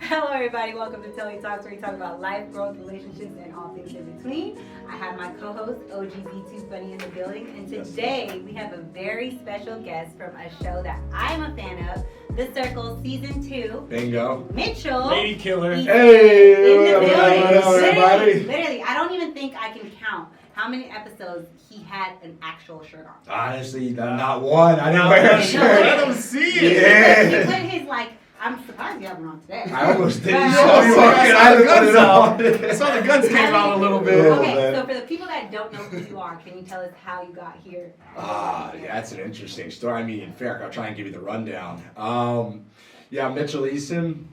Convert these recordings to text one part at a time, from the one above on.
Hello, everybody. Welcome to TELLI Talks, where we talk about life, growth, relationships, and all things in between. I have my co-host, OGZ2 Funny, in the building, and today we have a very special guest from a show that I'm a fan of, The Circle Season 2. Bingo. Mitchell. Lady Killer. Hey, in the building. what up, everybody? Literally, I don't even think I can count how many episodes he had an actual shirt on. Honestly, not one. I didn't wear a shirt. Let him see it. Yeah. He put his, I'm surprised you have one on today. I almost did. But- You saw me walking. I had to put it on. I saw the guns came out a little bit. Okay, so for the people that don't know who you are, can you tell us how you got here? Yeah, that's an interesting story. I mean, in fact, I'll try and give you the rundown. Yeah, Mitchell Easton.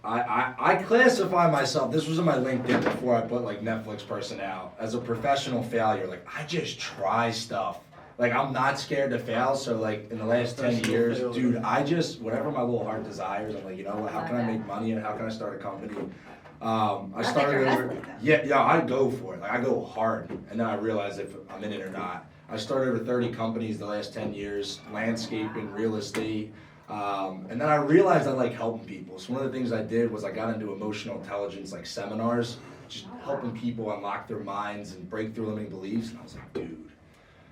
I classify myself, this was in my LinkedIn before I put like Netflix person out, as a professional failure. Like, I just try stuff. Like, I'm not scared to fail, so like in the last 10 years, dude, I just, whatever my little heart desires, I'm like, you know what, how can I make money and how can I start a company? I started over, yeah, I go for it. Like, I go hard, and then I realize if I'm in it or not. I started over 30 companies the last 10 years, landscaping, real estate. And then I realized I like helping people. So one of the things I did was I got into emotional intelligence, like seminars, just helping people unlock their minds and break through limiting beliefs. And I was like, dude,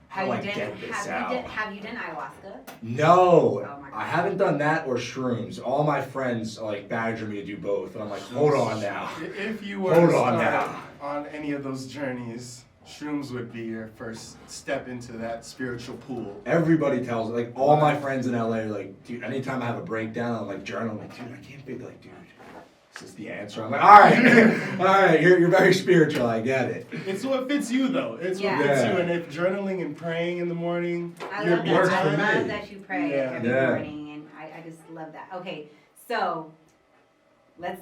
how do I get this out? Have you done ayahuasca? No, Oh my God. I haven't done that or shrooms. All my friends like badger me to do both, and I'm like, hold on now. If you were Hold to on start now. on any of those journeys, shrooms would be your first step into that spiritual pool. Everybody tells like all my friends in LA are like, dude, anytime I have a breakdown, I'm like journaling, like, dude, I can't be like, dude, is this the answer? I'm like, all right, you're very spiritual, I get it. It's what fits you though. It's Yeah. what fits Yeah. you. And if journaling and praying in the morning, I your love me that. works for I time, me. love that you pray Yeah. every Yeah. morning, and I just love that. Okay, so let's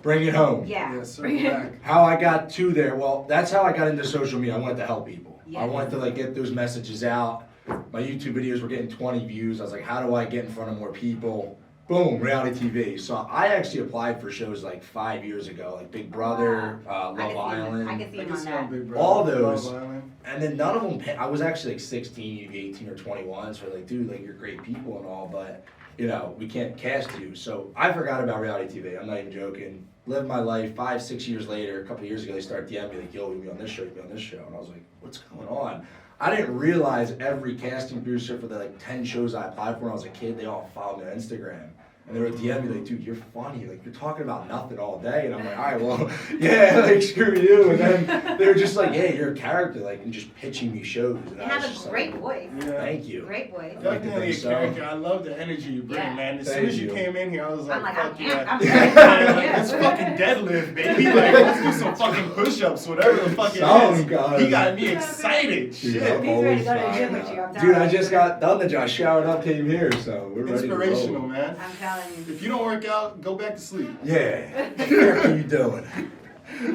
Bring it home. Yeah, circle back. How I got to there, well, that's how I got into social media. I wanted to help people. Yeah. I wanted to like get those messages out. My YouTube videos were getting 20 views. I was like, how do I get in front of more people? Boom, reality TV. So I actually applied for shows like 5 years ago, like Big Brother, Love I Island, can see I him can on see on that. Big Brother, all those. Love Island. And then none of them, I was actually like 16, maybe 18 or 21, so like, dude, like you're great people and all, but you know, we can't cast you. So I forgot about reality TV, I'm not even joking. Lived my life 5-6 years later, a couple of years ago, they started DMing me like, yo, we'll be on this show, we'll be on this show. And I was like, what's going on? I didn't realize every casting producer for the like 10 shows I applied for when I was a kid, they all followed me on Instagram. And they were DMing me like, dude, you're funny. Like, you're talking about nothing all day. And I'm like, all right, well, yeah, like, screw you. And then they were just like, hey, you're a character, like, and just pitching me shows. And You I was have just a great like, voice. Yeah. thank you. Great voice. I'd like to Definitely a think so. character. I love the energy you bring, Yeah. man. As soon Thank as you you. came in here, I was like, I'm like, fuck I'm yeah. amped. I'm Yeah, like, Yeah. let's fucking deadlift, baby. Like, let's do some fucking push-ups, whatever the fuck it Oh, is. God. He got me excited. Dude, Shit. I'm He's ready to go to the always gym fine with you, I'm now. telling Dude, I you. just got done the job, showered up, came here, so we're ready to Inspirational, roll. man. I'm telling you. If you don't work out, go back to sleep. Yeah. What are you doing?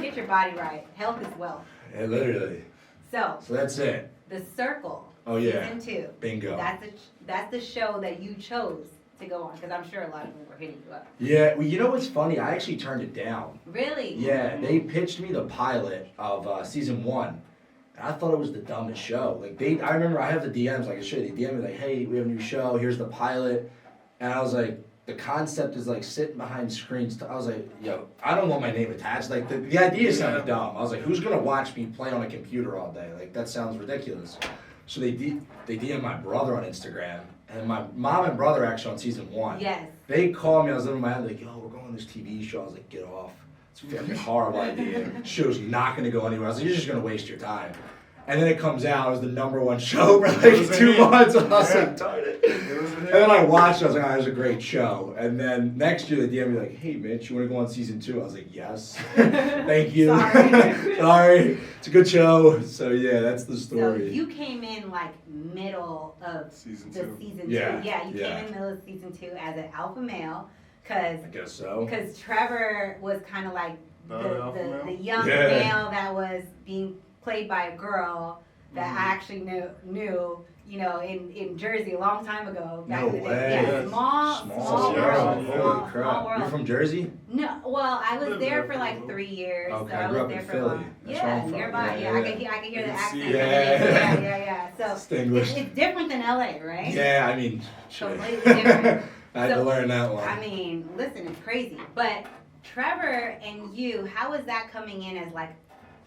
Get your body right. Health is wealth. Yeah, literally. So, So that's it. The Circle, Oh, yeah. Season 2. Bingo. That's the show that you chose to go on, because I'm sure a lot of people were hitting you up. Yeah, well, you know what's funny? I actually turned it down. Really? Yeah, they pitched me the pilot of season 1. And I thought it was the dumbest show. Like I remember I have the DMs, like I should. They DM me like, hey, we have a new show, here's the pilot. And I was like, the concept is like sitting behind screens. I was like, yo, I don't want my name attached. Like the idea sounded dumb. I was like, who's gonna watch me play on a computer all day? Like that sounds ridiculous. So they DM my brother on Instagram, and my mom and brother actually on season 1. Yes. They called me, I was living in Miami, like, yo, we're going on this TV show. I was like, get off. It's a fucking horrible idea. Show's not gonna go anywhere. I was like, you're just gonna waste your time. And then it comes out, it was the #1 show for like 2 months. And I was like, darn it. And then I watched it, I was like, oh, it was a great show. And then next year they DM me like, hey Mitch, you wanna go on season 2? I was like, yes. Thank you. Sorry. Sorry. It's a good show. So yeah, that's the So story. you came in like middle of Season the 2. season Yeah, 2. Yeah, you yeah. came in middle of season 2 as an alpha male, because I guess so. Trevor was kind of like The alpha male? the young Yeah. male that was being played by a girl that I actually knew, you know, in Jersey a long time ago. Back No in the day. way. Yeah, Yes. small Small world. world. Small, Holy crap. small world. You're from Jersey? No, well, I was Lived there there for for a like little. 3 years. Okay, so I I grew was up there in for Philly. a while. That's where Yeah, I'm from. nearby. Yeah, Yeah, yeah, I could hear the I can accent. see and it. everything. Yeah. So Distinguished. it's different than LA, right? Yeah, I mean, shit. Completely different. I had to learn that one. I mean, listen, it's crazy. But Trevor and you, how is that coming in as like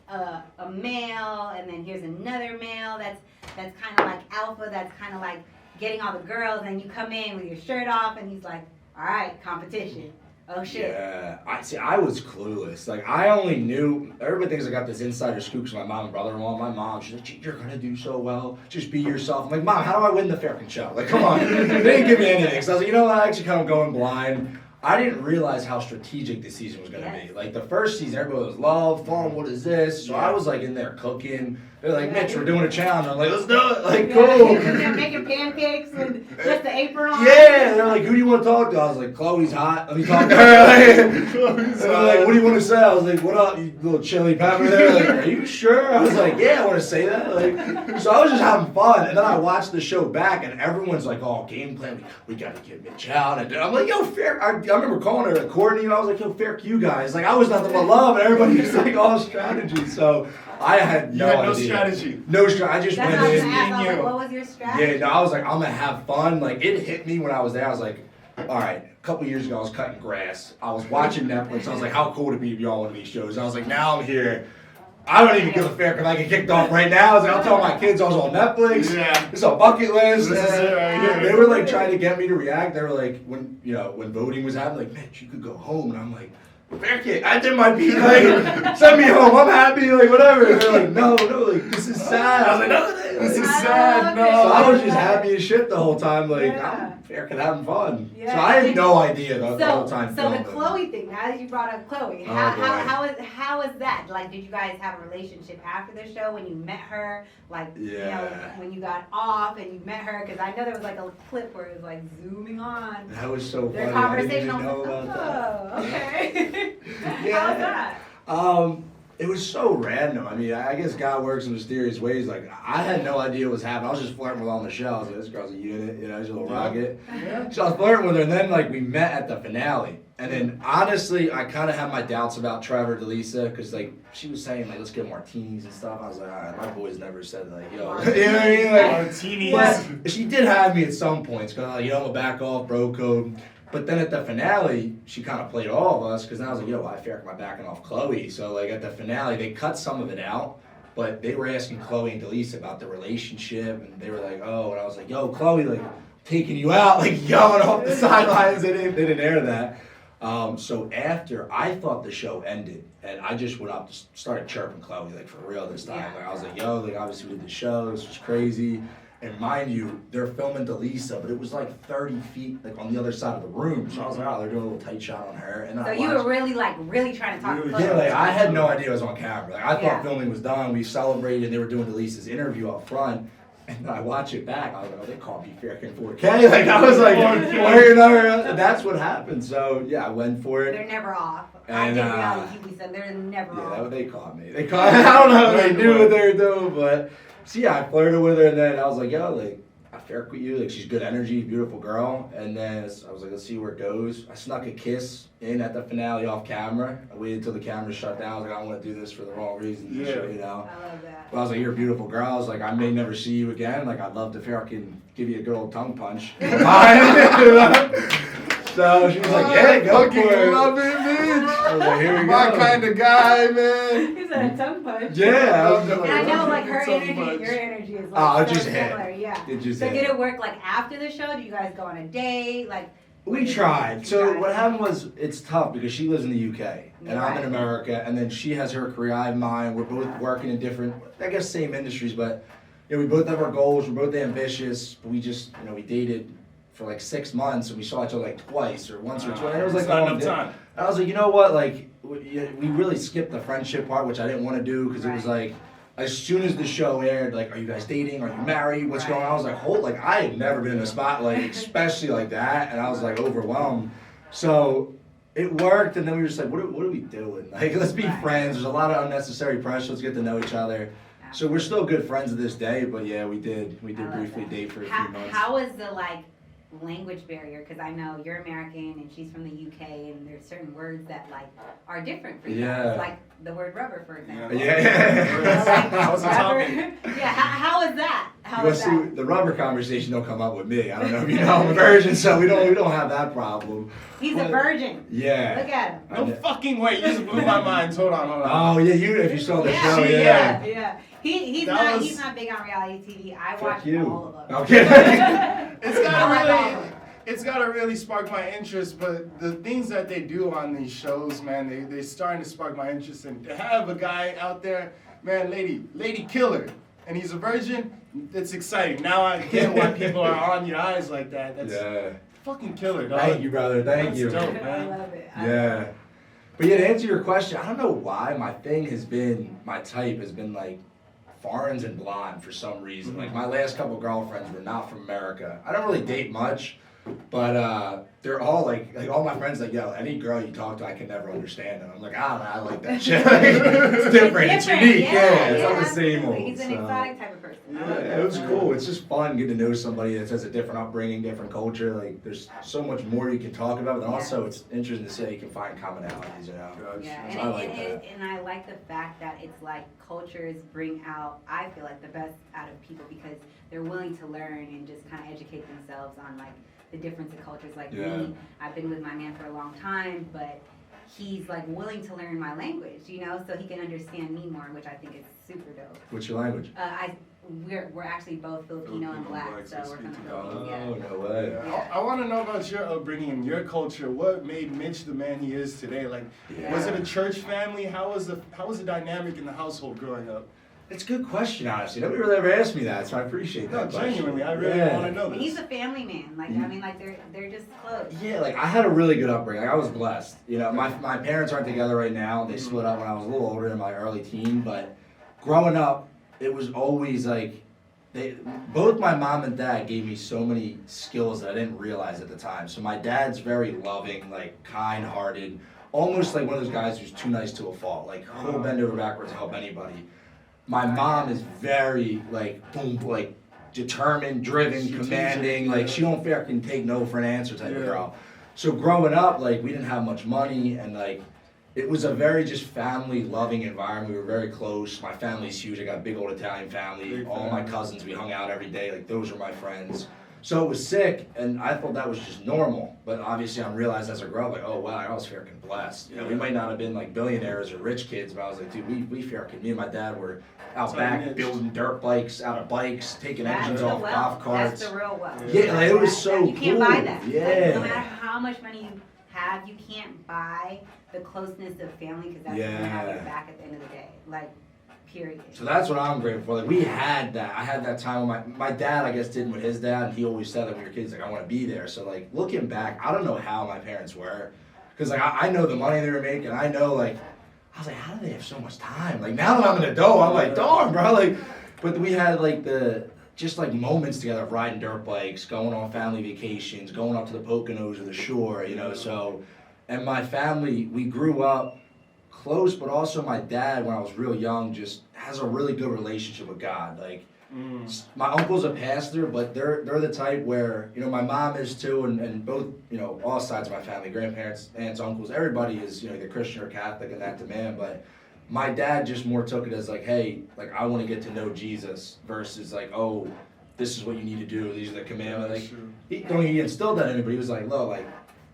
a male, and then here's another male that's kind of like alpha, that's kind of like getting all the girls, and you come in with your shirt off, and he's like, all right, competition. Oh shit. Yeah, I was clueless. Like, I only knew, everybody thinks I got this insider scoop because my mom and brother-in-law. My mom, she's like, you're gonna do so well. Just be yourself. I'm like, Mom, how do I win the Faircon show? Like, come on. They didn't give me anything. So I was like, you know what? I actually kind of going blind. I didn't realize how strategic this season was gonna be. Like, the first season, everybody was love, fun, what is this? So I was like in there cooking. They're like, Mitch, we're doing a challenge. I'm like, let's do it. Like, cool. They're making pancakes with just the apron on. Yeah, they're like, who do you want to talk to? I was like, Chloe's hot. Let me talk to her. Like, they're like, what do you want to say? I was like, what up, you little chili pepper there? Like, are you sure? I was like, yeah, I want to say that. Like, so I was just having fun. And then I watched the show back, and everyone's like, oh, game plan. We got to get Mitch out. And I'm like, yo, fair. I remember calling her, Courtney. I was like, yo, fair you guys. Like, I was nothing but love, and everybody was like, all strategy. So I had no idea. No strategy. No strategy. I just That's went what I was in. gonna ask. I was like, what was your strategy? Yeah, no, I was like, I'm gonna have fun. Like, it hit me when I was there. I was like, all right, a couple years ago, I was cutting grass. I was watching Netflix. I was like, how cool to be if y'all one of these shows. I was like, now I'm here. I don't even give a fair because I get kicked off right now. I was like, I'll tell my kids I was on Netflix. Yeah. It's a bucket list. This is it right here. They were like trying to get me to react. They were like, when voting was happening, like, Mitch, you could go home. And I'm like, fair kid, I did my piece. Like, send me home. I'm happy. Like, whatever. And they're like, no, like, this is sad. I was like, no, This is sad. No. so I was just happy as shit the whole time. Like, Yeah. I'm fair kid having fun. Yeah. So I had no idea the whole time. So the filming. Chloe thing. Now that you brought up Chloe, Oh, how is that? Like, did you guys have a relationship after the show when you met her? Like, when you got off and you met her? Because I know there was like a clip where it was like zooming on. That was so Their funny. conversation. I didn't I even was know like, about that. oh, okay. Yeah. How was that? It was so random. I mean, I guess God works in mysterious ways. Like, I had no idea what was happening. I was just flirting with her on the show. I was like, this girl's a unit, she's a little rocket. Yeah. So I was flirting with her, and then, like, we met at the finale. And then, honestly, I kind of had my doubts about Trevor, Delisa, because, like, she was saying, like, let's get martinis and stuff. I was like, all right, my boys never said, like, yo. You know what I mean? Like, Martinis. but she did have me at some points, because, like, I'm a back off, bro code. But then at the finale, she kind of played all of us, because then I was like, yo, I feel like am I backing off Chloe? So, like, at the finale, they cut some of it out, but they were asking Chloe and Delisa about the relationship, and they were like, oh, and I was like, yo, Chloe, like, taking you out, like, yelling off the sidelines. They didn't air that. So after, I thought the show ended, and I just went up, started chirping Chloe, like, for real this time. Like, I was like, yo, like, obviously we did the show, this was crazy. And mind you, they're filming Delisa, but it was like 30 feet, like, on the other side of the room. So I was like, oh, they're doing a little tight shot on her. And So you were really trying to talk to Chloe. Yeah, like, I had no idea I was on camera. Like, I thought Yeah. filming was done. We celebrated. They were doing Delisa's interview up front. And then I watch it back. I was like, oh, they called me Fairkin 4K. Like, I was like, that's what happened. So, yeah, I went for it. They're never off. I And, did reality TV, so they're never Yeah, off. they caught me. They caught me. I don't know if they knew what they were doing, but so yeah, I flirted with her, and then I was like, yo, like, I fair with you. Like, she's good energy, beautiful girl. And then I was like, let's see where it goes. I snuck a kiss in at the finale off camera. I waited till the camera shut down. I was like, I don't want to do this for the wrong reasons. Yeah. You know. I love that. But I was like, you're a beautiful girl. I was like, I may never see you again. Like, I'd love to fucking give you a good old tongue punch. So she was like, yeah, go for it. Love it, bitch. I was like, here we My go. kind of guy, man. He said a tongue punch. Yeah. I was And I know, like, her So energy, much. your energy is Oh, like it just so hit. similar. Yeah. It just So hit. did it work like after the show? Do you guys go on a date? Like, We tried. So what happened was, it's tough because she lives in the UK and I'm in America, and then she has her career, I have mine. We're both working in different, I guess, same industries, but we both have our goals. We're both ambitious. But we just, we dated for like 6 months, and we saw each other like twice or once or twice. And it was like It's not long enough day. time. I was like, you know what? Like, we really skipped the friendship part, which I didn't want to do because it was like, as soon as the show aired, like, are you guys dating? Are you married? What's going on? I was like, I had never been in a spotlight, especially like that, and I was like overwhelmed. So it worked, and then we were just like, what are we doing? Like, let's be friends. There's a lot of unnecessary pressure. Let's get to know each other. So we're still good friends to this day, but yeah, we did briefly date for a few months. How is the language barrier? Because I know you're American and she's from the UK, and there's certain words that are different for you. Yeah. Like the word rubber, for example. Yeah. That was a Rubber. topic. Yeah. How is that? How Well, is see, that? the rubber conversation don't come up with me. I don't know if you know I'm a virgin, so we don't have that problem. He's a virgin. Yeah. Look at him. No fucking way. You just blew my mind. Hold on. Oh yeah, if you saw the Yeah, show, yeah. Yeah. He's That not big on reality TV. I Fuck watch you. all of them. Okay. It's gotta really spark my interest, but the things that they do on these shows, man, they starting to spark my interest. And to have a guy out there, man, lady killer, and he's a virgin, it's exciting. Now I get why people are on your eyes like that. That's fucking killer, dog. Thank you, brother. Thank That's you. dope, I man. love it. Yeah. But yeah, to answer your question, I don't know why my type has been like foreigns and blonde for some reason. Like my last couple girlfriends were not from America. I don't really date much, but they're all like all my friends like, yo, any girl you talk to, I can never understand. And I'm like, I don't know, I like that shit. It's different, it's unique, it's not the same old. He's an exotic type of person. Yeah, it was cool. It's just fun getting to know somebody that has a different upbringing, different culture. Like, there's so much more you can talk about, but also it's interesting to see how you can find commonalities, you know? Yeah, So I like that. and I like the fact that it's like cultures bring out, I feel like, the best out of people because they're willing to learn and just kind of educate themselves on like the difference of cultures. Like me, I've been with my man for a long time, but he's like willing to learn my language, you know, so he can understand me more, which I think is super dope. What's your language? We're actually both Filipino and black, so we're from the Philippines. Oh, no way. Yeah. I want to know about your upbringing and your culture. What made Mitch the man he is today? Like, was it a church family? How was the dynamic in the household growing up? It's a good question, honestly. Nobody really ever asked me that, so I appreciate that. No, genuinely, I really want to know this. He's a family man. Like, I mean, like they're just close. Yeah, like I had a really good upbringing. Like, I was blessed. You know, my parents aren't together right now. They split up when I was a little older in my early teen, but growing up, it was always like both my mom and dad gave me so many skills that I didn't realize at the time. So my dad's very loving, like kind-hearted, almost like one of those guys who's too nice to a fault. Like he'll bend over backwards to help anybody. My mom is very like boom, like determined, driven, commanding. Like she don't fucking take no for an answer type of girl. So growing up, like we didn't have much money, and like it was a very just family loving environment. We were very close. My family's huge. I got a big old Italian family. All my cousins, we hung out every day. Like those were my friends. So it was sick, and I thought that was just normal. But obviously, I realized as I grew up, like, oh wow, I was freaking blessed. You know, we might not have been like billionaires or rich kids, but I was like, dude, we freaking. Me and my dad were out back building dirt bikes, out of bikes, taking engines off golf carts. That's the real wealth. Yeah, like, it was so cool. You can't buy that. Yeah. Like, no matter how much money you have, you can't buy the closeness of family because that's gonna have your back at the end of the day. Like, period. So that's what I'm grateful for. Like we had that. I had that time with my dad, I guess, didn't with his dad, and he always said that when we were kids, like, I want to be there. So like looking back, I don't know how my parents were. Because like I know the money they were making, I know like I was like, how do they have so much time? Like now that I'm an adult, I'm like, darn bro, like but we had like just like moments together of riding dirt bikes, going on family vacations, going up to the Poconos or the shore, you know, so and my family, we grew up close, but also my dad, when I was real young, just has a really good relationship with God. Like, my uncle's a pastor, but they're the type where, you know, my mom is too, and both, you know, all sides of my family, grandparents, aunts, uncles, everybody is, you know, either Christian or Catholic in that demand, but my dad just more took it as like, hey, like, I want to get to know Jesus versus like, oh, this is what you need to do, these are the commandments. Like, he instilled that in me, but he was like, look, like,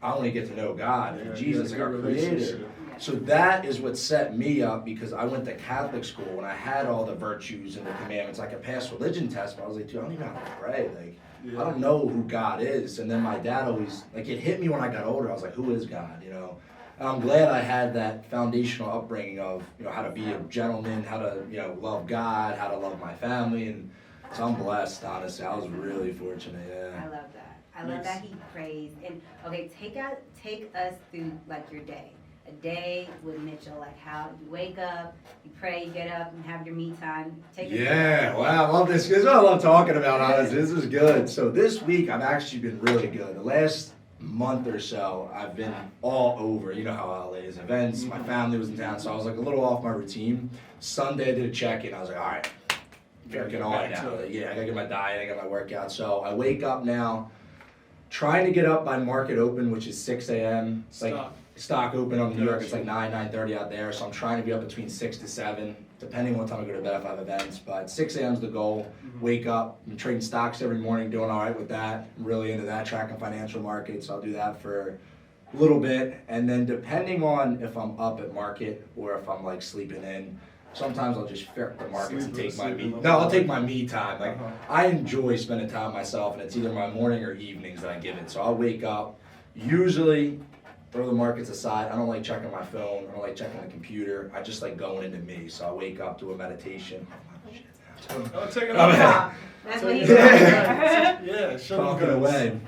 I want to get to know God and Jesus, like our creator. So that is what set me up because I went to Catholic school and I had all the virtues and the commandments. I could pass religion tests, but I was like, dude, I don't even know how to pray. Like, I don't know who God is. And then my dad always, like, it hit me when I got older. I was like, who is God, you know? And I'm glad I had that foundational upbringing of, you know, how to be a gentleman, how to, you know, love God, how to love my family. And so I'm blessed, honestly. I was really fortunate, I love that. I love that he prays. And, okay, take us through, like, your day. A day with Mitchell, like how you wake up, you pray, you get up, and have your me time. Wow, I love this. This is what I love talking about, honestly. This is good. So this week, I've actually been really good. The last month or so, I've been all over. You know how LA is. Events, my family was in town, so I was like a little off my routine. Sunday, I did a check-in. I was like, all right, get on now. Yeah, I gotta get my diet, I got my workout. So I wake up now, trying to get up by market open, which is 6 a.m. Like, stock open on New York, it's like 9:30 out there, so I'm trying to be up between 6 to 7 depending on what time I go to bed if I have events. But 6 a.m. is the goal. Wake up, I'm trading stocks every morning, doing all right with that. I'm really into that, tracking financial markets. I'll do that for a little bit. And then depending on if I'm up at market or if I'm like sleeping in, sometimes I'll just ferret the markets and take my me. No, I'll take my me time. Like I enjoy spending time with myself, and it's either my morning or evenings that I give it. So I'll wake up, usually throw the markets aside. I don't like checking my phone. I don't like checking the computer. I just like going into me. So I wake up, do a meditation. Oh, take it off. That's what he's Yeah, show them Talking goods. away.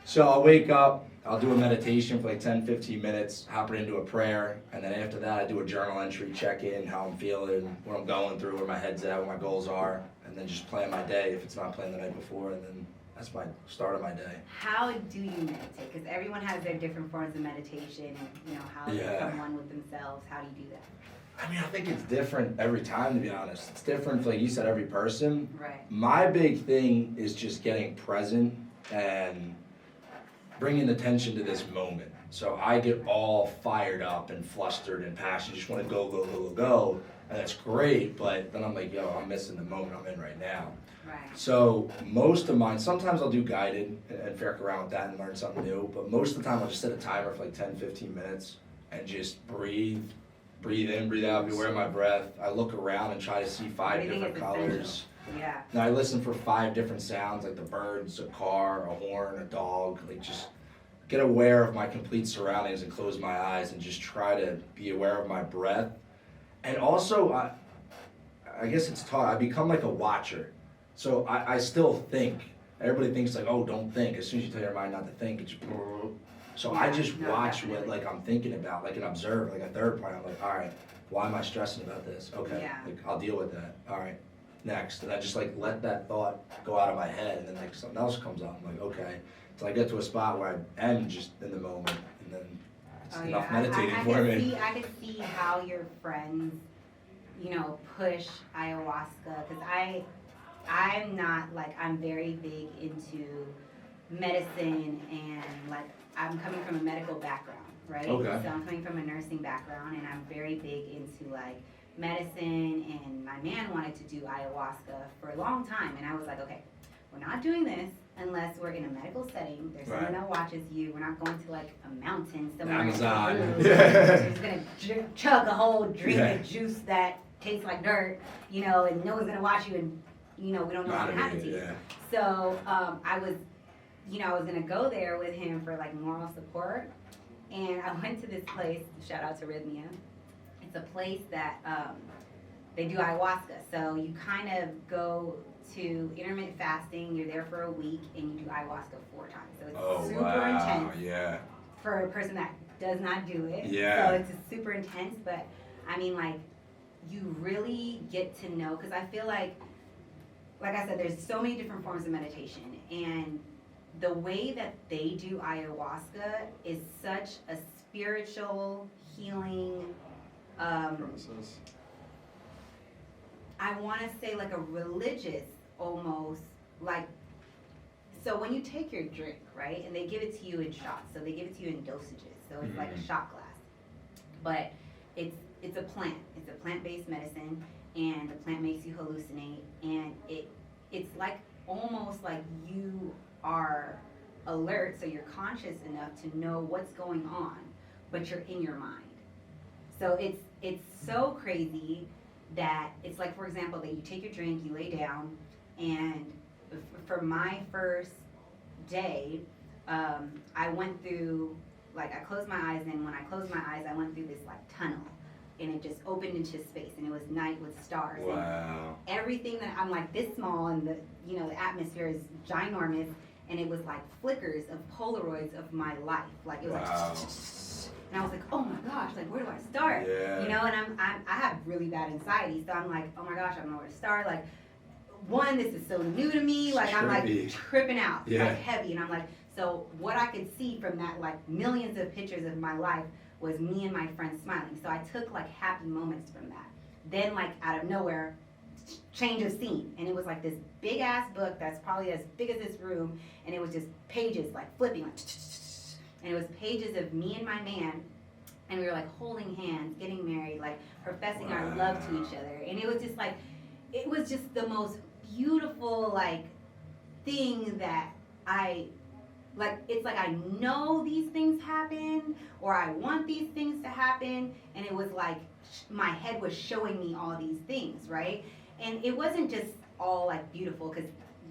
So I'll wake up, I'll do a meditation for like 10, 15 minutes, hop right into a prayer, and then after that I do a journal entry, check in, how I'm feeling, what I'm going through, where my head's at, what my goals are, and then just plan my day if it's not planned the night before, and then that's my start of my day. How do you meditate? Because everyone has their different forms of meditation, and how they become one with themselves. How do you do that? I mean, I think it's different every time, to be honest. It's different for, like you said, every person. Right. My big thing is just getting present and bringing attention to this moment. So I get all fired up and flustered and passionate, just want to go, go, go, go, go. And that's great, but then I'm like, yo, I'm missing the moment I'm in right now. Right. So most of mine, sometimes I'll do guided and ferret around with that and learn something new, but most of the time I'll just set a timer for like 10, 15 minutes and just breathe in, breathe out, be aware of my breath. I look around and try to see 5 Breathing different is colors. essential. Yeah. Now I listen for 5 different sounds, like the birds, a car, a horn, a dog, like just get aware of my complete surroundings and close my eyes and just try to be aware of my breath. And also, I guess it's taught, I become like a watcher. So I still think. Everybody thinks like, oh, don't think. As soon as you tell your mind not to think, it's so I just watch what like I'm thinking about, like and observe, like a third party. I'm like, all right, why am I stressing about this? Okay, like I'll deal with that. All right, next. And I just like let that thought go out of my head, and then like something else comes up. I'm like, okay. So I get to a spot where I am just in the moment, and then it's enough meditating for me. I could see how your friends, push ayahuasca, because I'm not like, I'm very big into medicine, and like I'm coming from a medical background, right? Okay. So I'm coming from a nursing background, and I'm very big into like medicine, and my man wanted to do ayahuasca for a long time, and I was like, okay, we're not doing this unless we're in a medical setting. There's someone that watches you. We're not going to like a mountain somewhere. Amazon. We're just gonna chug a whole drink of juice that tastes like dirt, and no one's gonna watch you, and we don't know what's gonna happen to you. So I was gonna go there with him for like moral support, and I went to this place. Shout out to Rhythmia. It's a place that they do ayahuasca. So you kind of go to intermittent fasting. You're there for a week, and you do ayahuasca 4 times. So it's super intense. Yeah. For a person that does not do it. Yeah. So it's super intense, but I mean, like, you really get to know, because I feel like I said, there's so many different forms of meditation, and the way that they do ayahuasca is such a spiritual healing, Process. I want to say like a religious almost, like, so when you take your drink, right, and they give it to you in shots, so they give it to you in dosages, so it's like a shot glass, but it's a plant, it's a plant-based medicine, and the plant makes you hallucinate, and it's like almost like you are alert, so you're conscious enough to know what's going on, but you're in your mind. So it's so crazy that it's like, for example, that you take your drink, you lay down, and for my first day, I went through, like, I closed my eyes, and when I closed my eyes, I went through this like tunnel, and it just opened into space, and it was night with stars. Wow. And everything that I'm like this small, and the atmosphere is ginormous, and it was like flickers of Polaroids of my life, like it was like. And I was like, oh my gosh, like where do I start? Yeah. And I have really bad anxiety, so I'm like, oh my gosh, I don't know where to start. Like, one, this is so new to me, like I'm like tripping out, like heavy, and I'm like, so what I could see from that like millions of pictures of my life was me and my friends smiling. So I took like happy moments from that. Then like out of nowhere, change of scene, and it was like this big ass book that's probably as big as this room, and it was just pages like flipping, like, and it was pages of me and my man, and we were like holding hands, getting married, like professing our love to each other. And it was just like, it was just the most beautiful like thing that it's like I know these things happen, or I want these things to happen, and it was like my head was showing me all these things, right? And it wasn't just all like beautiful, because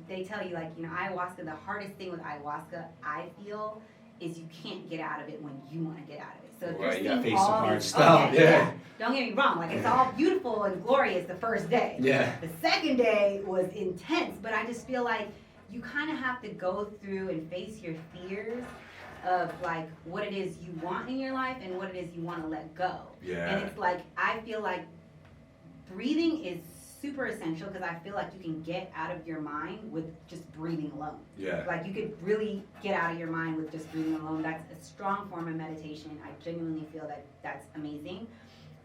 they tell you like, you know, ayahuasca, the hardest thing with ayahuasca, I feel, is you can't get out of it when you want to get out of it. So if Right, you you're gotta seeing face some all hard these, stuff, yeah. don't get me wrong, like it's all beautiful and glorious the first day. Yeah. The second day was intense, but I just feel like you kind of have to go through and face your fears of like what it is you want in your life and what it is you want to let go. Yeah. And it's like, I feel like breathing is super essential, because I feel like you can get out of your mind with just breathing alone. Yeah. Like you could really get out of your mind with just breathing alone. That's a strong form of meditation. I genuinely feel that that's amazing.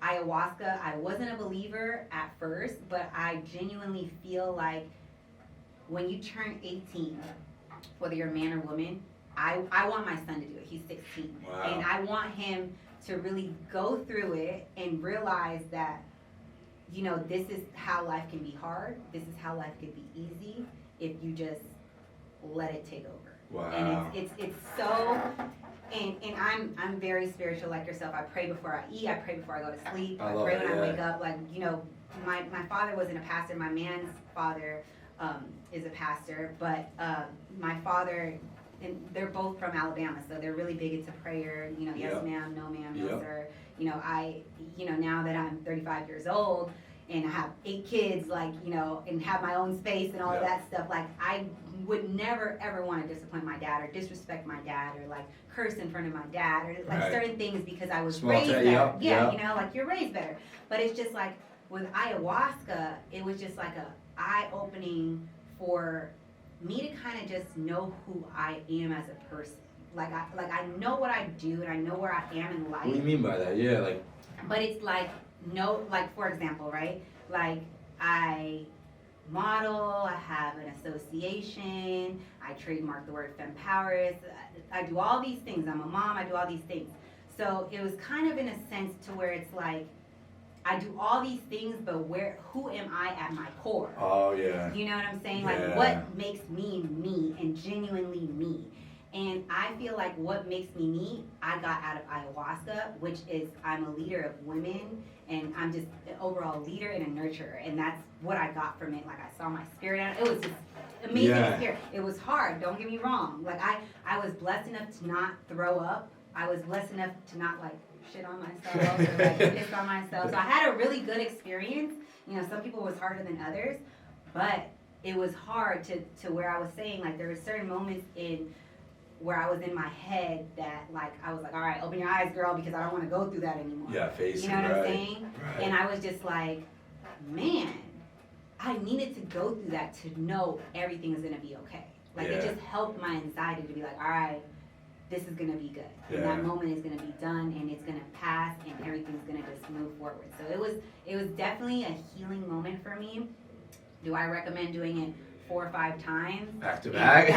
Ayahuasca, I wasn't a believer at first, but I genuinely feel like when you turn 18, whether you're a man or woman, I want my son to do it. He's 16. Wow. And I want him to really go through it and realize that, you know, this is how life can be hard. This is how life could be easy if you just let it take over. Wow. And it's so, and I'm very spiritual like yourself. I pray before I eat. I pray before I go to sleep. I pray when I wake up. Like, you know, my father wasn't a pastor. My man's father is a pastor, but my father, and they're both from Alabama, so they're really big into prayer. You know, yes ma'am, no ma'am, no sir. You know, now that I'm 35 years old and I have 8 kids, like, you know, and have my own space and all of that stuff, like, I would never ever want to disappoint my dad or disrespect my dad or like curse in front of my dad or like certain things, because I was raised better. You know, like you're raised better. But it's just like with ayahuasca, it was just like a eye-opening for me to kind of just know who I am as a person. Like I know what I do and I know where I am in life. What do you mean by that? Yeah, like. But it's like, no, like for example, right? Like I model, I have an association, I trademark the word fempowerist, I do all these things. I'm a mom, I do all these things. So it was kind of in a sense to where it's like, I do all these things, but who am I at my core? Oh, yeah. You know what I'm saying? Like, what makes me me and genuinely me? And I feel like what makes me me, I got out of ayahuasca, which is I'm a leader of women, and I'm just an overall leader and a nurturer. And that's what I got from it. Like, I saw my spirit out. It was just amazing spirit. It was hard, don't get me wrong. Like, I was blessed enough to not throw up. I was blessed enough to not, like, shit on myself or like piss on myself. So I had a really good experience. You know, some people it was harder than others, but it was hard to where I was saying, like, there were certain moments in where I was in my head that, like, I was like, all right, open your eyes, girl, because I don't want to go through that anymore. Yeah, face it. You know what I'm saying? Right. And I was just like, man, I needed to go through that to know everything is going to be okay. Like, it just helped my anxiety to be like, all right, this is going to be good. And that moment is going to be done, and it's going to pass, and everything's going to just move forward. So it was definitely a healing moment for me. Do I recommend doing it 4 or 5 times? Back to back?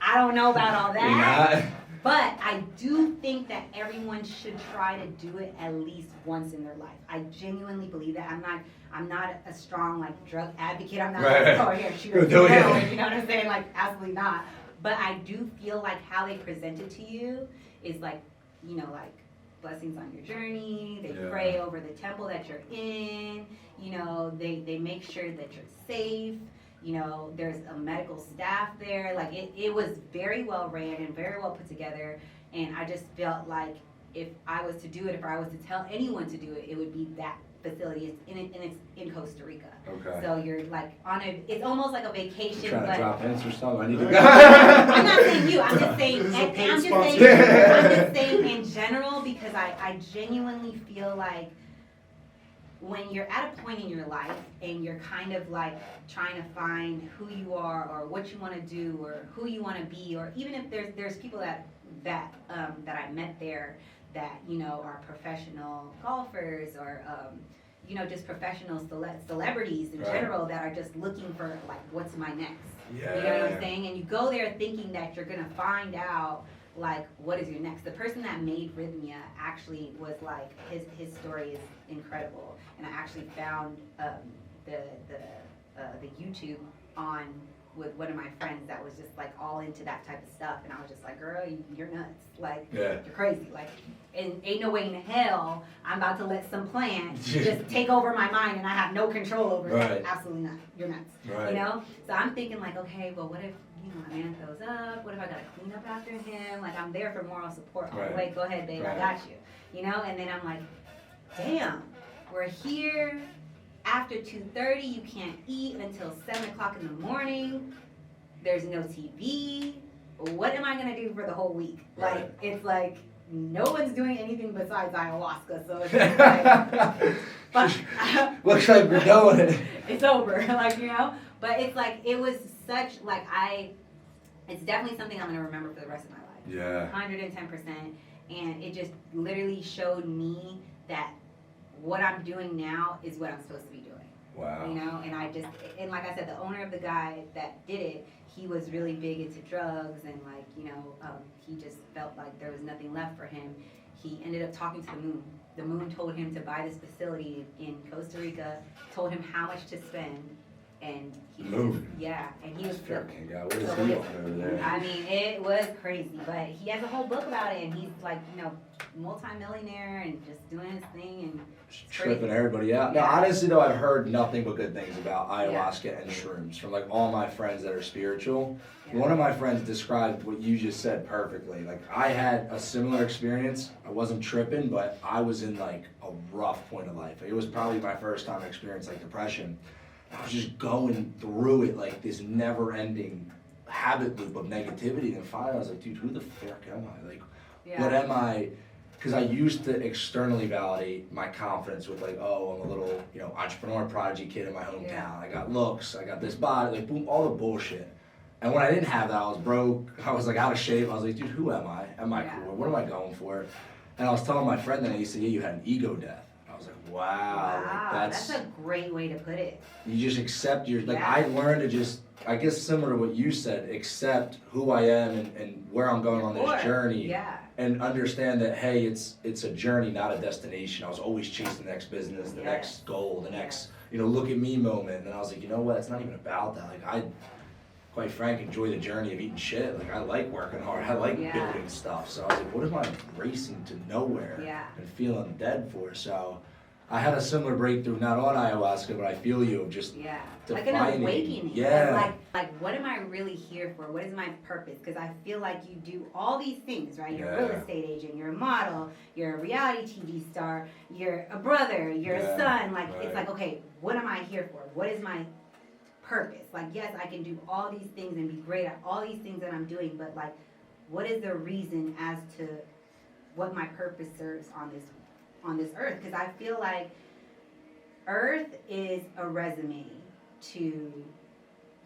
I don't know about all You're not? that. But I do think that everyone should try to do it at least once in their life. I genuinely believe that. I'm not a strong like drug advocate. I'm not like, oh here, shoot her, Do it. you know what I'm saying? Like, absolutely not. But I do feel like how they present it to you is like, you know, like blessings on your journey. They pray over the temple that you're in. You know, they make sure that you're safe. You know, there's a medical staff there. Like, it was very well ran and very well put together. And I just felt like if I was to do it, if I was to tell anyone to do it, it would be that facility. It's in Costa Rica. Okay. So you're like it's almost like a vacation. Trying to drop hints or something. I need to go. I'm not saying you. I'm just saying. I'm just saying in general, because I genuinely feel like when you're at a point in your life and you're kind of like trying to find who you are or what you want to do or who you want to be, or even if there's people that I met there that, you know, are professional golfers or you know, just professional celebrities in general that are just looking for like, what's my next? You know what I'm saying? And you go there thinking that you're gonna find out like, what is your next? The person that made Rhythmia actually was like, his story is incredible. And I actually found the YouTube on with one of my friends that was just like all into that type of stuff, and I was just like, girl, you're nuts, like you're crazy, like, and ain't no way in hell I'm about to let some plant just take over my mind and I have no control over it. Absolutely not, you're nuts, you know. So I'm thinking like, okay, but what if my man throws up? What if I gotta clean up after him? Like, I'm there for moral support all the way. Go ahead, babe, I got you, you know. And then I'm like, damn, we're here. After 2:30, you can't eat until 7 o'clock in the morning. There's no TV. What am I gonna do for the whole week? Like, it's like no one's doing anything besides ayahuasca. So it's just like, looks like we're doing it. It's over, like, you know. But it's like, it was such like it's definitely something I'm gonna remember for the rest of my life. Yeah. 110%. And it just literally showed me that what I'm doing now is what I'm supposed to be doing. Wow. You know, and like I said, the owner of the guy that did it, he was really big into drugs, and like, you know, he just felt like there was nothing left for him. He ended up talking to the moon. The moon told him to buy this facility in Costa Rica, told him how much to spend, and he Moon. Yeah, and he was Fucking God, what is he doing over there? I mean, it was crazy, but he has a whole book about it, and he's like, you know, multi-millionaire and just doing his thing and tripping everybody out. No, honestly though, I've heard nothing but good things about ayahuasca and shrooms from like all my friends that are spiritual. One of my friends described what you just said perfectly. Like, I had a similar experience. I wasn't tripping, but I was in like a rough point of life. It was probably my first time I experienced like depression. I was just going through it like this never-ending habit loop of negativity. And finally I was like, dude, who the fuck am I? Like, what am I? Because I used to externally validate my confidence with like, oh, I'm a little, you know, entrepreneur prodigy kid in my hometown. I got looks, I got this body, like, boom, all the bullshit. And when I didn't have that, I was broke. I was like out of shape. I was like, dude, who am I? Am I cool? What am I going for? And I was telling my friend that he said, yeah, you had an ego death. I was like, wow. Like, that's a great way to put it. You just accept your, like, I learned to just, I guess similar to what you said, accept who I am and where I'm going on this journey. Yeah. And understand that, hey, it's a journey, not a destination. I was always chasing the next business, the next goal, the next, you know, look at me moment. And I was like, you know what? It's not even about that. Like, I, quite frank, enjoy the journey of eating shit. Like, I like working hard. I like building stuff. So I was like, what am I racing to nowhere and feeling dead for? So I had a similar breakthrough, not on ayahuasca, but I feel you, just like an awakening. Like, what am I really here for? What is my purpose? Because I feel like you do all these things, right? You're a real estate agent, you're a model, you're a reality TV star, you're a brother, you're a son. Like, it's like, okay, what am I here for? What is my purpose? Like, yes, I can do all these things and be great at all these things that I'm doing, but like, what is the reason as to what my purpose serves on this earth? Because I feel like earth is a resume to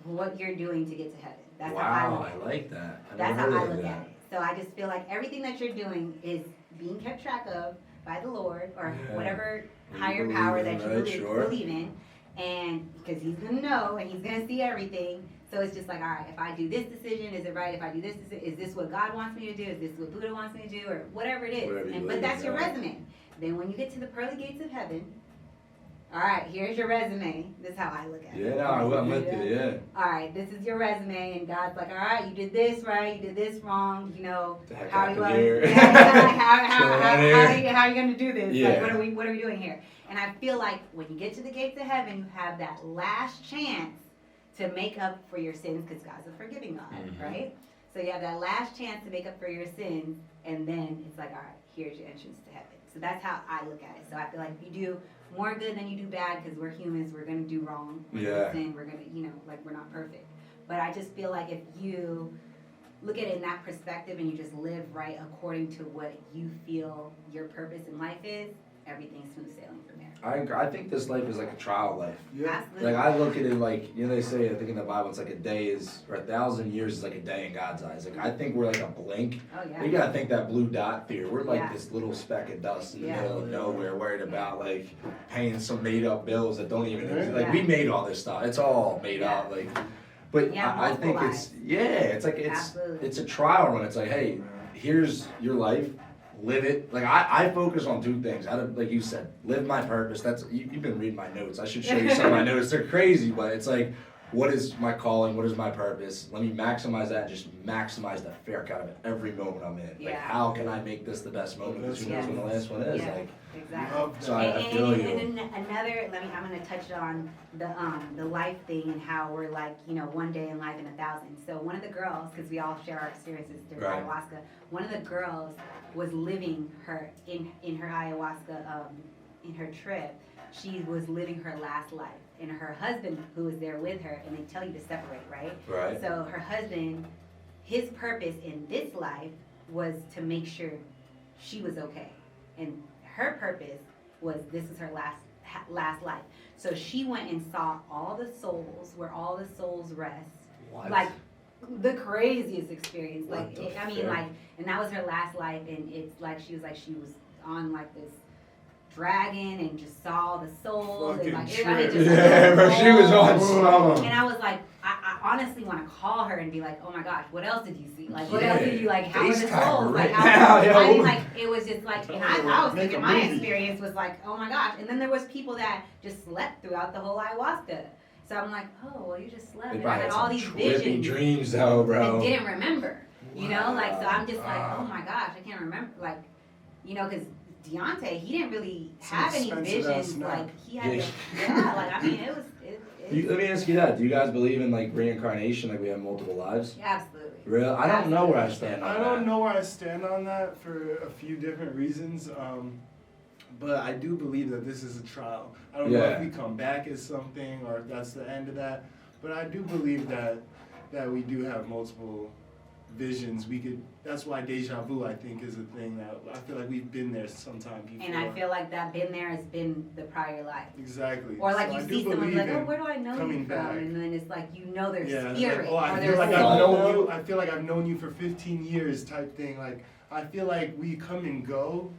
what you're doing to get to heaven. That's how I look at it. I like that. That's how I look at it. So I just feel like everything that you're doing is being kept track of by the Lord or whatever higher power that you believe in. And because he's going to know and he's going to see everything. So it's just like, all right, if I do this decision, is it right? If I do this decision, is this what God wants me to do? Is this what Buddha wants me to do? Or whatever it is. But that's your resume. Then when you get to the pearly gates of heaven, all right, here's your resume. This is how I look at it. Yeah, no, I'm with you, All right, this is your resume, and God's like, all right, you did this right, you did this wrong, you know, how are you going to do this? Like, what are we doing here? And I feel like when you get to the gates of heaven, you have that last chance to make up for your sins, because God's a forgiving God, right? So you have that last chance to make up for your sins, and then it's like, all right, here's your entrance to heaven. So that's how I look at it. So I feel like if you do more good than you do bad, because we're humans, we're going to do wrong. Sin, we're going to, you know, like, we're not perfect. But I just feel like if you look at it in that perspective and you just live right according to what you feel your purpose in life is, everything's smooth sailing from there. I think this life is like a trial life. Absolutely. Like, I look at it like, you know, they say, I think in the Bible, it's like a day is, or 1,000 years is like a day in God's eyes. Like, I think we're like a blink. You gotta think that blue dot theory. We're like this little speck of dust in the middle of nowhere, worried about like paying some made up bills that don't even exist. Like, we made all this stuff. It's all made up. Like, but I think it's, it's like, it's a trial run. It's like, hey, here's your life, live it. Like I focus on 2 things. Like you said, live my purpose. That's you've been reading my notes. I should show you some of my notes. They're crazy, but it's like, what is my calling? What is my purpose? Let me maximize that and just maximize the fair out of it every moment I'm in. Like, how can I make this the best moment? Because who knows when the last one is? Like, exactly. So I feel you. And another, I'm gonna touch on the life thing and how we're like, one day in life in 1,000. So one of the girls, because we all share our experiences through ayahuasca, one of the girls was living her in her ayahuasca in her trip. She was living her last life. And her husband, who was there with her, and they tell you to separate, right? Right. So her husband, his purpose in this life was to make sure she was okay, and her purpose was this is her last life. So she went and saw all the souls, where all the souls rest. What? Like the craziest experience. And that was her last life, and it's like she was on like this dragon and just saw the souls. And like, she was on some. And I was like, I honestly want to call her and be like, oh my gosh, what else did you see? Like, what else did you like? How were the souls? Like, it was just like, and I was thinking my experience was like, oh my gosh. And then there was people that just slept throughout the whole ayahuasca. So I'm like, oh, well, you just slept. And I had all these visions. Dreams, though, bro. And didn't remember. So I'm just like, oh my gosh, I can't remember. Like, because Deontay, he didn't really have any visions. Like, he had, it was. Let me ask you that. Do you guys believe in like reincarnation? Like we have multiple lives? Yeah, absolutely. Really? I don't know where I stand on that. I don't know where I stand on that for a few different reasons. But I do believe that this is a trial. I don't know if we come back as something or if that's the end of that. But I do believe that we do have multiple visions. That's why deja vu, I think, is a thing that I feel like we've been there sometime before. And I feel like that been there has been the prior life. Exactly. Or like you see someone like, oh, where do I know you from? Back. And then it's like their Like, spirit I or feel their like soul. I feel like I've known you for 15 years type thing. Like I feel like we come and go.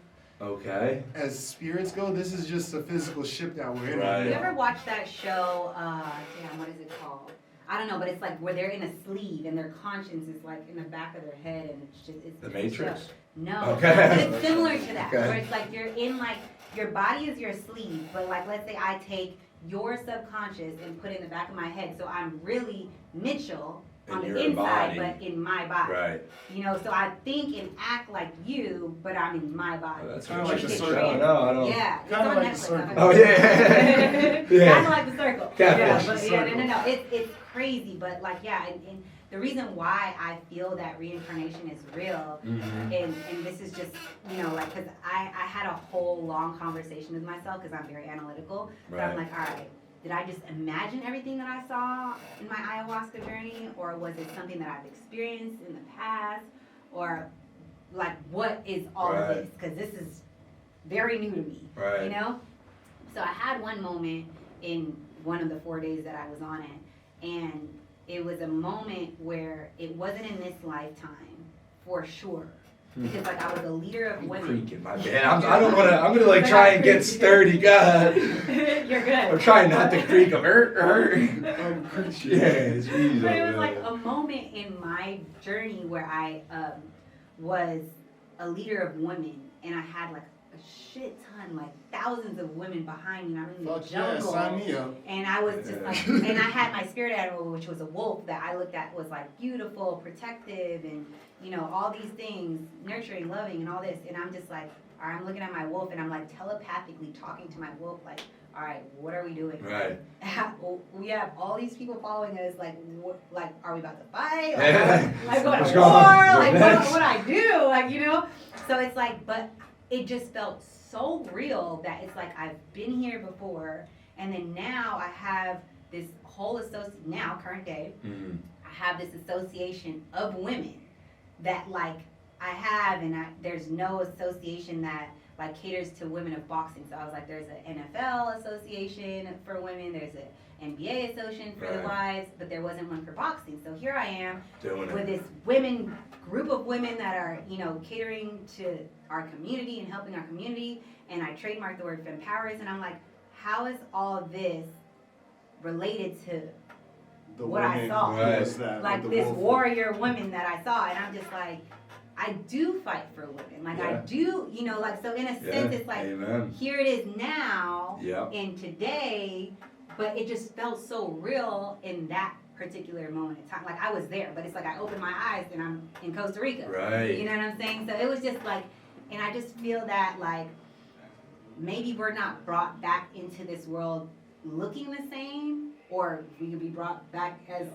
Okay. As spirits go, this is just a physical ship that we're in. Right. You ever watch that show? What is it called? I don't know, but it's like where they're in a sleeve and their conscience is like in the back of their head, and it's The Matrix? No. Okay. But it's similar to that, Okay. where it's like you're in like your body is your sleeve, but like let's say I take your subconscious and put it in the back of my head, so I'm really Mitchell on the inside, but in my body. Right. So I think and act like you, but I'm in my body. Oh, that's kind of like the circle. I don't. Yeah. Kind of like the circle. Oh yeah. Kind of like the circle. Catfish. No. It's crazy, but like and the reason why I feel that reincarnation is real, and this is just because I had a whole long conversation with myself because I'm very analytical. So I'm like, all right. Did I just imagine everything that I saw in my ayahuasca journey, or was it something that I've experienced in the past, or like what is all of this? Because this is very new to me, So I had one moment in one of the 4 days that I was on it, and it was a moment where it wasn't in this lifetime for sure. Because like I was a leader of women. Creaking, my bad. I don't want to. I'm gonna like try and get sturdy. God. You're good. I'm trying not to creak. Yeah, it's easy. But it was like a moment in my journey where I was a leader of women, and I had like a shit ton, like thousands of women behind me. I'm in the jungle, sign me up. and I was just like, and I had my spirit animal, which was a wolf that I looked at was like beautiful, protective, and all these things, nurturing, loving, and all this. And I'm just like, all right, I'm looking at my wolf, and I'm like telepathically talking to my wolf, like, all right, what are we doing? Right. We have all these people following us. Like, like, are we about to fight? Like going What's to war? going on? Like, what I do? Like, So it's like, but it just felt so real that it's like I've been here before, and then now I have this whole current day, I have this association of women that like I have, and there's no association that like caters to women of boxing. So I was like, there's an NFL association for women, there's an NBA association for the wives, but there wasn't one for boxing. So here I am with this group of women that are, catering to our community and helping our community. And I trademarked the word Fempowers, and I'm like, how is all this related to what I saw? Right. Like this warrior woman that I saw, and I'm just like, I do fight for women. Like I Yeah. do, you know, like so in a sense it's like Amen. here it is now Yep. in today, but it just felt so real in that particular moment in time. Like I was there, but it's like I opened my eyes and I'm in Costa Rica. Right. You know what I'm saying? So it was just like, and I just feel that like maybe we're not brought back into this world looking the same, or we could be brought back as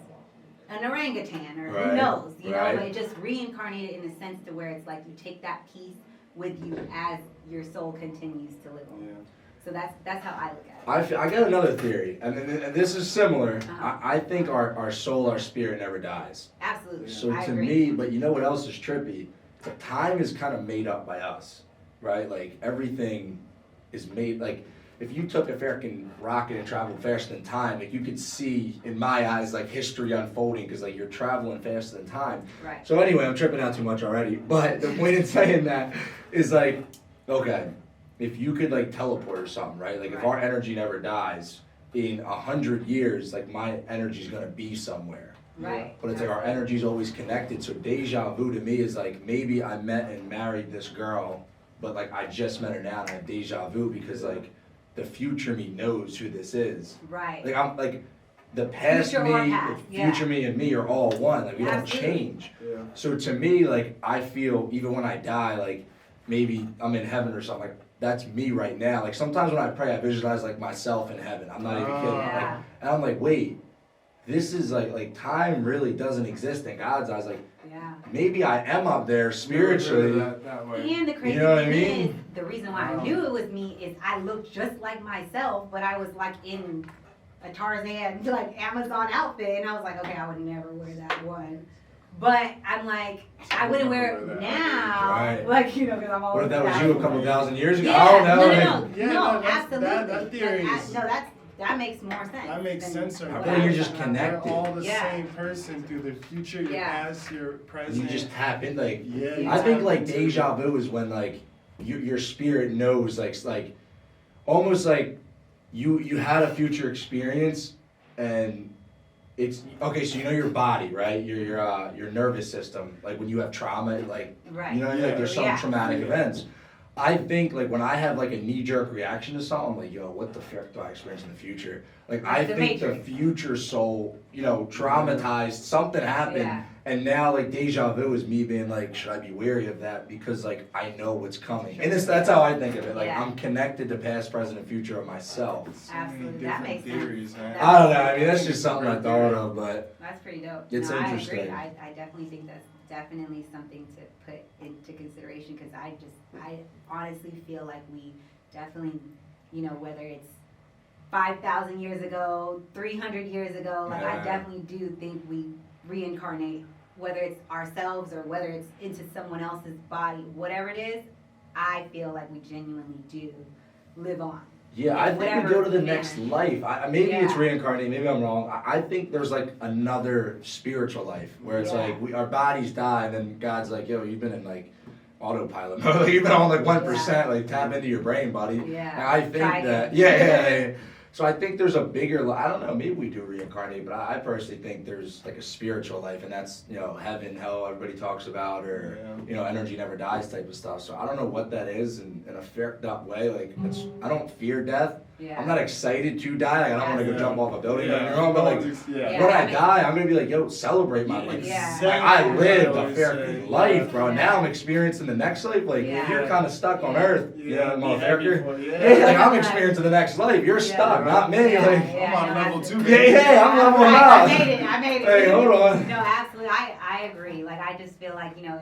an orangutan, or who Right, knows, you know, right. but it just reincarnated in a sense to where it's like you take that piece with you as your soul continues to live on. Yeah. So that's how I look at it. I got another theory, and this is similar. Uh-huh. I think our soul, our spirit never dies. Absolutely. So I to agree. me, but you know what else is trippy? The time is kind of made up by us, right? Like everything is made, like if you took a freaking rocket and traveled faster than time, like you could see in my eyes like history unfolding because like you're traveling faster than time. Right. So anyway, I'm tripping out too much already. But the point in saying that is like, okay, if you could like teleport or something, right? Like if Right. our energy never dies, in 100 years, like my energy's gonna be somewhere. Right. But it's like our energy's always connected. So deja vu to me is like maybe I met and married this girl, but like I just met her now and I have deja vu because like the future me knows who this is. Right. Like I'm like the past Future or me, past, the yeah. future me and me are all one. Like we don't Absolutely. change. Yeah. So to me, like I feel even when I die, like maybe I'm in heaven or something. Like that's me right now. Like sometimes when I pray, I visualize like myself in heaven. I'm not even kidding. Yeah. Like, and I'm like, wait, this is like time really doesn't exist in God's eyes. Like Yeah. maybe I am up there spiritually. That way. And the crazy You know what I thing mean? is, the reason why I knew it was me is I looked just like myself, but I was like in a Tarzan, like Amazon outfit, and I was like, okay, I would never wear that one. But I'm like, I wouldn't wear it now, Right. like, you know, because I'm What always if that was down. you a couple thousand years ago? Yeah, I don't know. no, like, no, no, Yeah, no, no, that's- absolutely. that theory Like, is- no, that makes more sense. That makes than sense, what right? I feel like you're just was talking about. connected. We're all the Yeah. same person through the future, your Yeah. past, your present. You just tap in like. Yeah, you I think tap like into deja it. vu is when like your spirit knows like almost like you had a future experience and it's okay. So you know your body, right? Your nervous system. Like when you have trauma, like Right. you know, like there's some Yeah. traumatic Yeah. events. I think like when I have like a knee-jerk reaction to something, I'm like, yo, what the frick do I experience in the future? Like I The think the Matrix. future soul, you know, traumatized, something happened, Yeah. and now like deja vu is me being like, should I be wary of that because like I know what's coming, and that's how I think of it. Like Yeah. I'm connected to past, present, and future of myself. So many Absolutely, that different makes sense. theories, man. That- I don't know. I mean, that's just something I thought of, but That's pretty dope. It's no, interesting. I agree. I definitely think that's definitely something to put into consideration because I honestly feel like we definitely, you know, whether it's 5,000 years ago, 300 years ago, like I Yeah. definitely do think we reincarnate, whether it's ourselves or whether it's into someone else's body, whatever it is, I feel like we genuinely do live on. yeah, I think we Whatever go to the manner. next life. Maybe it's Yeah. reincarnating. Maybe I'm wrong. I think there's like another spiritual life where it's Yeah. like our bodies die, and then God's like, yo, you've been in like autopilot mode. Like, you've been on like 1%. Like tap into your brain, buddy. Yeah. And I think Try that, again. yeah. So I think there's a bigger, I don't know, maybe we do reincarnate, but I personally think there's like a spiritual life, and that's, you know, heaven, hell, everybody talks about, or, Yeah. you know, energy never dies type of stuff. So I don't know what that is in a fair up way. Like, I don't fear death. Yeah. I'm not excited to die. Like, I don't want to go Yeah. jump off a building, Yeah. don't get me wrong, but like, Yeah. when I I mean- die, I'm gonna be like, yo, celebrate my life. Yeah. Like, I lived a Always fair say, life, bro. yeah. Now I'm experiencing the next life. Like, Yeah. you're kind of stuck on Yeah. Earth, you know, be happy motherfucker. for it, Yeah, like I'm Yeah. experiencing the next life. You're Yeah. stuck, not me. Yeah. Like, I'm on no, level that's- 2, yeah, baby. yeah, I'm leveling Right, up. I made it. I made it. Hey, hold on. No, absolutely. I agree. Like I just feel like, you know,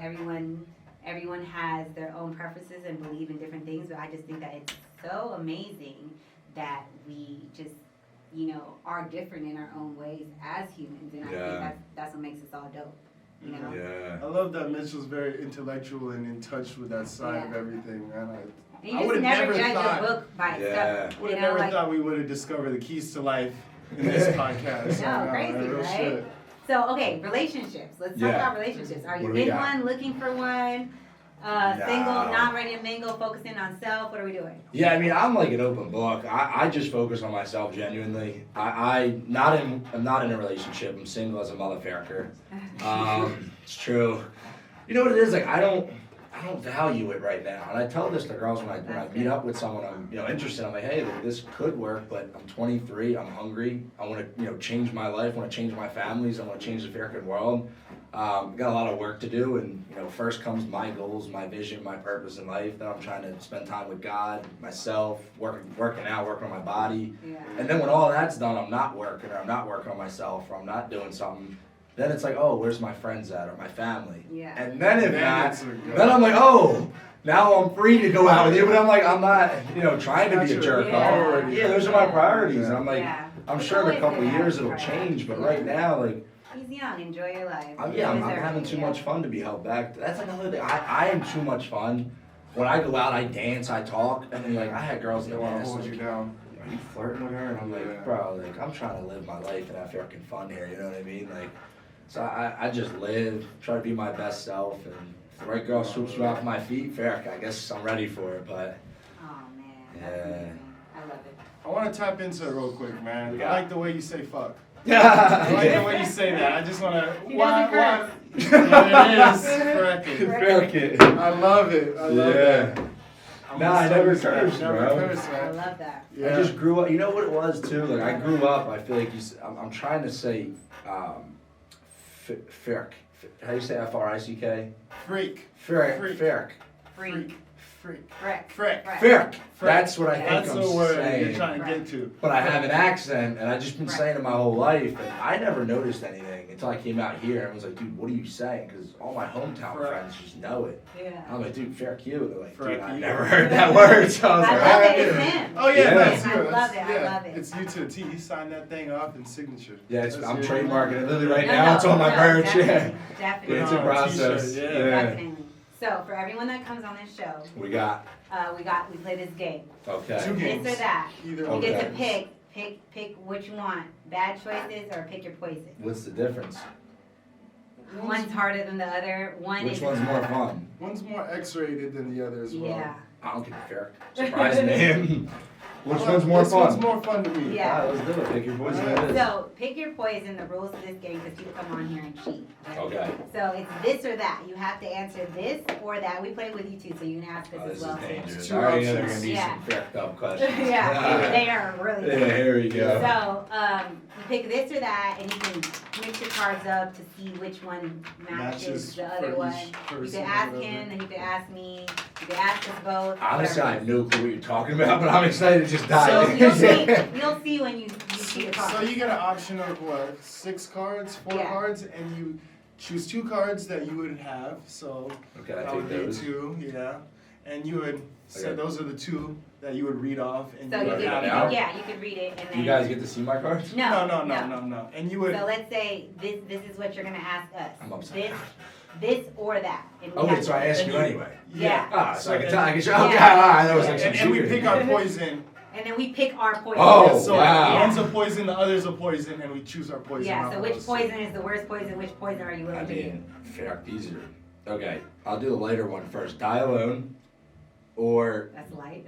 everyone has their own preferences and believe in different things, but I just think that it's so amazing that we just, you know, are different in our own ways as humans, and I Yeah. think that's what makes us all dope. You know. Yeah. I love that Mitchell's very intellectual and in touch with that side of Yeah. everything, man. And I you just would've never never judge thought- a book by its Yeah. cover. would You have know, never like, thought we would have discovered the keys to life in this podcast. no, crazy, real right? shit. So, okay, relationships. Let's talk Yeah. about relationships. Are What you do we in got? one, looking for one, single, not ready to mingle, focusing on self? What are we doing? Yeah, I mean, I'm like an open book. I just focus on myself genuinely. I'm not in a relationship. I'm single as a motherfucker. It's true. You know what it is? Like I don't value it right now. And I tell this to girls when I meet up with someone I'm interested. I'm like, hey, look, this could work, but I'm 23. I'm hungry. I want to change my life. I want to change my families. I want to change the American world. Got a lot of work to do, and first comes my goals, my vision, my purpose in life. Then I'm trying to spend time with God, myself, working out, working on my body. Yeah. And then when all that's done, I'm not working, or I'm not working on myself, or I'm not doing something. Then it's like, oh, where's my friends at, or my family? Yeah. And then then I'm like, oh, now I'm free to go out with you, but I'm not, trying to be a jerk off. Yeah, those are my priorities. And I'm like, I'm sure in a couple of years it'll change, but right now, like. He's young. Enjoy your life. I'm having too much fun to be held back. That's another thing. I am too much fun. When I go out, I dance, I talk, and then I had girls that want to hold you down. Are you flirting with her? And I'm like, bro, I'm trying to live my life and have fucking fun here. You know what I mean? So I just live, try to be my best self, and if the right girl swoops me off my feet, fair. I guess I'm ready for it. But oh man, that's amazing. I love it. I want to tap into it real quick, man. Yeah. I like the way you say fuck. Yeah. I like the way you say that. I just want to. Why? Yeah, it is. Fair kid. I love it. I love it. Nah, I never cursed, bro. I love that. Yeah. I just grew up. You know what it was too? Like I grew up. I feel like I'm trying to say, Ferk. How do you say Frick? Freak. Ferk. Freak. Frick. Ferk. That's what I think That's I'm the word saying. you're trying to get to. But I have an accent, and I've just been saying it my whole life, and I never noticed anything until I came out here and was like, dude, what are you saying? Because all my hometown friends just know it. Yeah. I'm like, dude, fair Q. They're like, dude, I Q. never heard that word. So I was I like, love all it. right. It's him. Oh yeah, Yeah. that's you. I love it. Yeah. I love it. It's you to the T. He signed that thing off in signature. Yeah, That's I'm it. trademarking it literally right No, now. no, It's on my no, merch. Definitely. Yeah, Definitely. it's a on a process. t-shirt, Yeah. Definitely. So for everyone that comes on this show, We got we play this game. okay. Two games. This or that. Either You get to Okay. pick what you want. Bad choices or pick your poison. What's the difference? One's harder than the other. Which one's more fun? One's more X-rated than the other as well. Yeah. I don't give a fair. Surprise me. Which one's more This fun? one's more fun to me. Yeah. Let's do it. Pick your poison. It is. So pick your poison. The rules of this game, because people come on here and cheat. Okay. So it's this or that. You have to answer this or that. We play with you too, so you can ask us Oh, as this well. is dangerous. Two I already know there are options. gonna be Yeah. some fair up questions. Yeah, they are really Yeah, good. here we go. So you pick this or that, and you can mix your cards up to see which one matches the other for one. each You person can ask or whatever. him, and you can ask me. You can ask us both. Honestly, I whatever. have no clue what you're talking about, but I'm excited to just dive So in. you'll see when you see the cards. So you get an option of what? 6 cards, 4 Yeah. cards, and you choose 2 cards that you would have. So Okay, I that take would be those. 2, yeah. And you would say Okay. those are the 2 that you would read off, and So you you would could, have now? yeah, you could read it, and then. You guys get to see my cards? No. No. And you would. So let's say this is what you're gonna ask us. I'm upset. This or that. And we Oh, have wait, so I ask you anyway. Yeah. Ah, so I can and- tell. I can show. Yeah. Okay, that was like some and we cheating. pick our poison. And then we pick our poison. Oh, so wow. one's a poison, the other's a poison, and we choose our poison. Yeah, out so of which those. poison is the worst poison? Which poison are you willing I to do? mean, fair, easier. Okay, I'll do the lighter one first. Die alone, or That's light.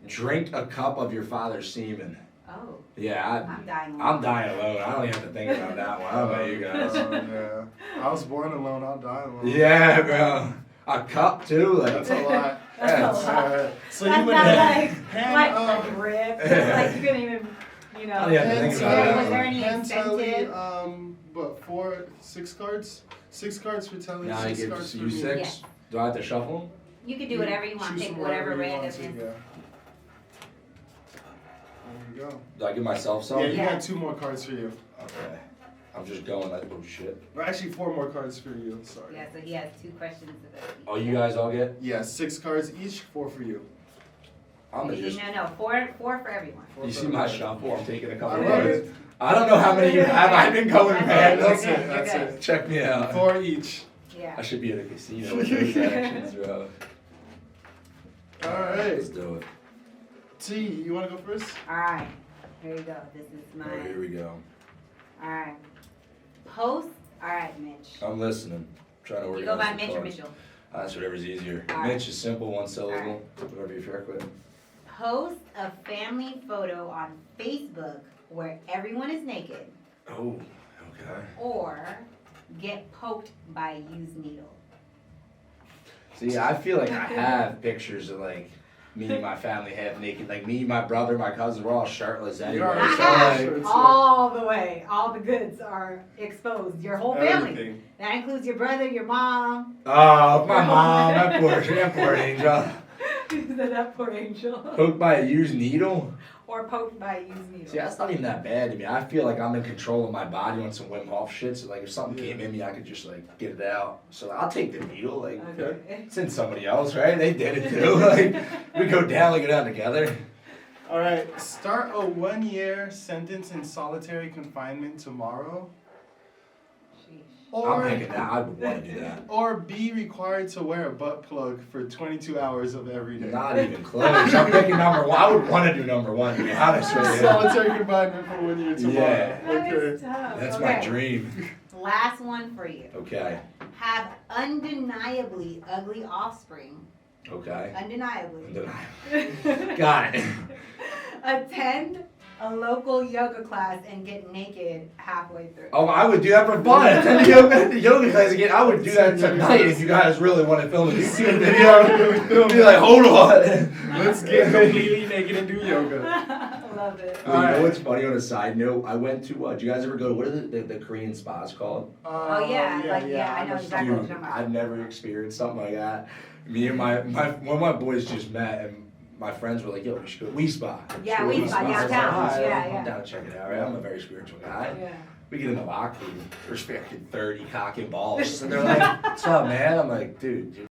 drink a cup of your father's semen. Oh, Yeah, I'm dying. I'm dying alone. I don't even have to think about that one. I don't know you guys. Yeah. I was born alone, I'll die alone. Yeah, bro. A cup too, like That's a lot. That's a lot. So That's you would not hand, like rip. Like you couldn't even, you know. Oh, yeah, think about that was there one. any incentive? but 6 cards? 6 cards for telling, now I 6 get cards for you me. 6. Yes. Do I have to shuffle them? You could do whatever you want. Choose Pick from whatever you random want to, is. yeah. There you go. Do I give myself some? Yeah, you Yeah. got 2 more cards for you. Okay. I'm just going like, oh shit. Or actually 4 more cards for you, sorry. Yeah, so he has 2 questions about each. Oh, you guys all get? Yeah, 6 cards each, 4 for you. I'm gonna just. No, 4 for everyone. You see my shuffle? I'm taking a I couple love cards. it. I don't know how many you have. I've been going, man. That's You're it, good, that's you're it. Check me out. 4 each. Yeah. I should be at a casino with those actions, bro. Alright. Let's do it. T, you wanna go first? Alright. Here you go. This is All right, here mine. we go. Alright. Post. Alright, Mitch. I'm listening. Trying to You organize go by the Mitch or cards. Mitchell. That's whatever's easier. All right. Mitch is simple, 1 syllable. All right. Whatever you feel with. Post a family photo on Facebook where everyone is naked, Oh, okay. or get poked by a used needle. See, I feel like I have pictures of like me and my family half naked. Like me, my brother, my cousins, we're all shirtless anyway. are So shirtless. like, All the way. All the goods are exposed. Your whole family. Everything. That includes your brother, your mom. oh, my mom, that poor angel. That poor angel. Poked by a used needle. Or poked by a used needle. See, that's not even that bad to me. I feel like I'm in control of my body on some Wim Hof shit. So like, if something came in me, I could just like get it out. So I'll take the needle. Like, Okay. it's in somebody else, right? They did it too. Like, we go down, we go down together. All right, start a 1-year sentence in solitary confinement tomorrow. I'm Or, thinking that. I would want to do that. or be required to wear a butt plug for 22 hours of every day. Not even close. I'm thinking number 1. I would want to do number 1, to be honest with you. Solitary confinement for 1 year tomorrow. Yeah. That Okay. is tough. That's Okay. my dream. Last one for you. Okay. Have undeniably ugly offspring. Okay. Undeniably. Got it. Attend a local yoga class and get naked halfway through. Oh, I would do that for fun. Attend the yoga class again. I would do that tonight if you guys really want to film a YouTube video. Be like, hold on. Let's get completely naked and do yoga. Love it. You know what's funny on a side note? I went to, did you guys ever go, what are the Korean spas called? Oh, yeah, I know exactly what Dude, you're talking about. I've never experienced something like that. Me and one of my boys just met, and my friends were like, yo, we should go to Wee Spa. Yeah, Sure, Wee Spa, I was like, downtown. "Alright, Yeah, I'm yeah. down to check it out, right? I'm a very spiritual guy. Yeah. We get in the locker room, there's fucking 30 cock and balls. And they're like, what's up, man? I'm like, dude,